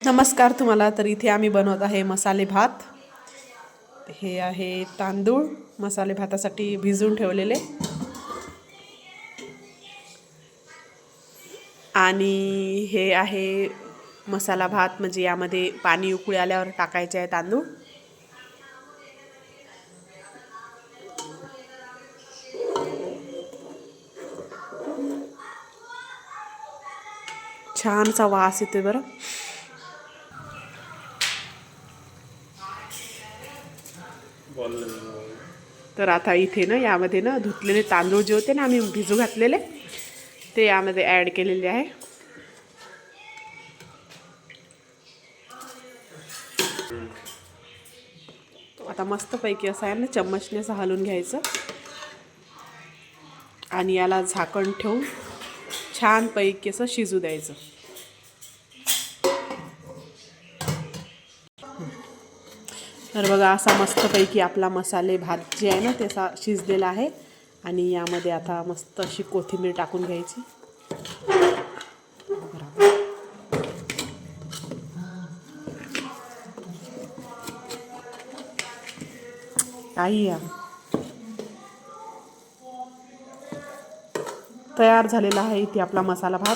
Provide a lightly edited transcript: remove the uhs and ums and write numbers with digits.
नमस्कार तुम्हाला. तर इथे आम्ही बनवत आहे मसाले भात. हे आहे तांदूळ मसाले भातासाठी भिजवून ठेवलेले, आणि हे आहे मसाला भात, म्हणजे यामध्ये पाणी उकळी आल्यावर टाकायचे आहे तांदूळ. छानसा वास येते बरं. तर आता इथे ना यामध्ये ना धुतलेले तांदूळ जे होते ना आम्ही भिजू घातलेले, ते यामध्ये ॲड केलेले आहे. आता मस्तपैकी असं आहे ना चम्मचने असं हलवून घ्यायचं, आणि याला झाकण ठेवून छानपैकी असं शिजू द्यायचं. तर बघा, असा मस्तपैकी आपला मसाले भात जे आहे ना ते असा शिजलेला आहे. आणि यामध्ये आता मस्त अशी कोथिंबीर टाकून घ्यायची. काही या तयार झालेला आहे इथे आपला मसाला भात.